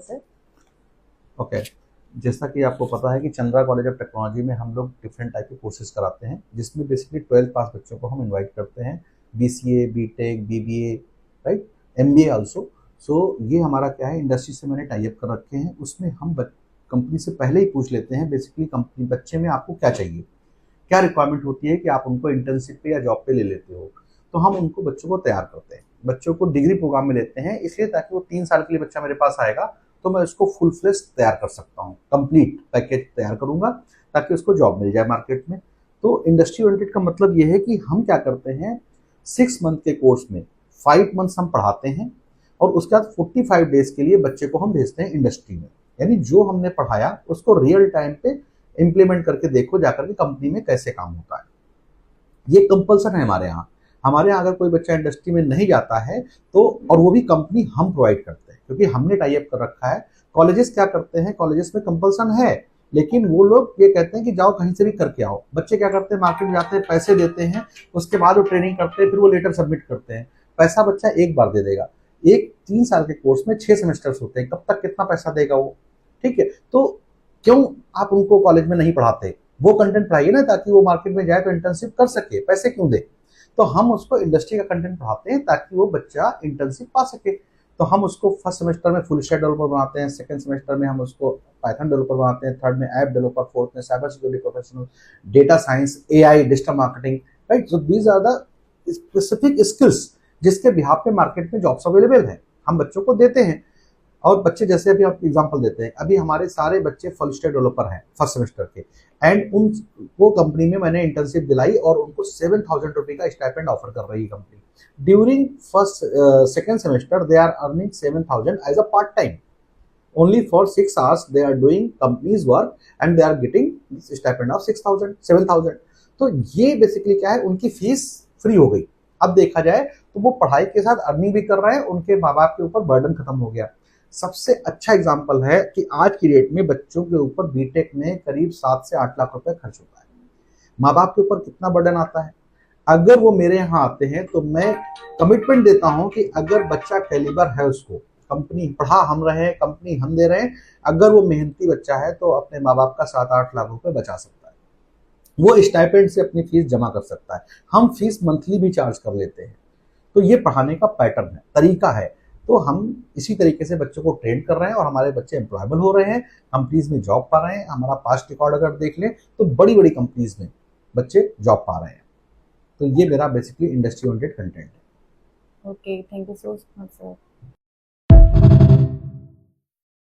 Sir. Okay जैसा कि आपको पता है कि चंद्रा कॉलेज ऑफ टेक्नोलॉजी में हम लोग डिफरेंट टाइप के कोर्सेज कराते हैं, जिसमें बेसिकली 12th पास बच्चों को हम इनवाइट करते हैं। BCA, BTech, BBA, right, MBA also. So ये हमारा क्या है, इंडस्ट्री से मैंने टाई अप कर रखे हैं। उसमें हम कंपनी से पहले ही पूछ लेते हैं बेसिकली कंपनी बच्चे में आपको क्या चाहिए, क्या रिक्वायरमेंट होती है कि आप उनको इंटर्नशिप पे या जॉब पे ले लेते हो। तो हम उनको बच्चों को तैयार करते हैं, बच्चों को डिग्री प्रोग्राम में लेते हैं, इसलिए ताकि वो 3 साल के लिए बच्चा मेरे पास आएगा तो मैं उसको फुल फ्लेश तैयार कर सकता हूँ, कंप्लीट पैकेज तैयार करूंगा ताकि उसको जॉब मिल जाए मार्केट में। तो इंडस्ट्री ओरिएंटेड का मतलब ये है कि हम क्या करते हैं, 6 मंथ के कोर्स में 5 मंथ्स हम पढ़ाते हैं और उसके बाद 45 डेज के लिए बच्चे को हम भेजते हैं इंडस्ट्री में। यानी जो हमने पढ़ाया उसको रियल टाइम पे इम्प्लीमेंट करके देखो जाकर के कंपनी में कैसे काम होता है। ये कंपल्सन है हमारे यहाँ। हमारे यहाँ अगर कोई बच्चा इंडस्ट्री में नहीं जाता है तो, और वो भी कंपनी हम प्रोवाइड करते हैं क्योंकि हमने टाई अप कर रखा है। कॉलेजेस क्या करते हैं, कॉलेजेस में कंपल्सन है लेकिन वो लोग ये कहते हैं कि जाओ कहीं से भी करके आओ। बच्चे क्या करते हैं, मार्केट में जाते हैं, पैसे देते हैं, उसके बाद वो ट्रेनिंग करते हैं, फिर वो लेटर सबमिट करते हैं। पैसा बच्चा एक बार दे देगा। एक 3 साल के कोर्स में 6 सेमेस्टर्स होते हैं, कब तक कितना पैसा देगा वो। ठीक है, तो क्यों आप उनको कॉलेज में नहीं पढ़ाते, वो कंटेंट पढ़ाइए ना ताकि वो मार्केट में जाए तो इंटर्नशिप कर सके, पैसे क्यों दे। तो हम उसको इंडस्ट्री का कंटेंट पढ़ाते हैं ताकि वो बच्चा इंटर्नशिप पा सके। तो हम उसको फर्स्ट सेमेस्टर में फुल स्टैक डेवलपर बनाते हैं, सेकंड सेमेस्टर में हम उसको पाइथन डेवलपर बनाते हैं, थर्ड में ऐप डेवलपर, फोर्थ में cyber security professional, data science, AI, digital marketing, right. So these are the specific skills जिसके बिहाफ पे मार्केट में जॉब्स अवेलेबल है, हम बच्चों को देते हैं। और बच्चे जैसे अभी आप एग्जांपल देते हैं, अभी हमारे सारे बच्चे फुल स्टैक डेवलपर हैं फर्स्ट सेमेस्टर के, एंड उनको कंपनी में मैंने इंटर्नशिप दिलाई और उनको 7,000 रुपये का स्टाइपेंड ऑफर कर रही है company. During first second semester they are earning 7,000 as a part time, only for 6 hours they are doing company's work and they are getting stipend of 6,000 7,000। तो ये बेसिकली क्या है, उनकी फीस फ्री हो गई। अब देखा जाए तो वो पढ़ाई के साथ अर्निंग भी कर रहे हैं, उनके माँ बाप के ऊपर बर्डन खत्म हो गया। सबसे अच्छा एग्जांपल है कि आज की डेट में बच्चों के ऊपर बीटेक में करीब 7 से 8 लाख रुपए खर्च होता है। माँ बाप के ऊपर कितना बर्डन आता है। अगर वो मेरे यहाँ आते हैं तो मैं कमिटमेंट देता हूं कि अगर बच्चा कैलिबर है, उसको कंपनी पढ़ा हम रहे हैं, कंपनी हम दे रहे हैं, अगर वो मेहनती बच्चा है तो अपने माँ बाप का 7-8 लाख रुपए बचा सकता है, वो स्टाइपेंड से अपनी फीस जमा कर सकता है। हम फीस मंथली भी चार्ज कर लेते हैं। तो ये पढ़ाने का पैटर्न है, तरीका है। तो हम इसी तरीके से बच्चों को ट्रेन कर रहे हैं और हमारे बच्चे एम्प्लॉयबल हो रहे हैं, कंपनीज में जॉब पा रहे हैं। हमारा पास्ट रिकॉर्ड अगर देख लें तो बड़ी बड़ी कंपनीज में बच्चे जॉब पा रहे हैं। तो ये मेरा बेसिकली इंडस्ट्री ओरिएंटेड कंटेंट है। Okay, thank you so much sir.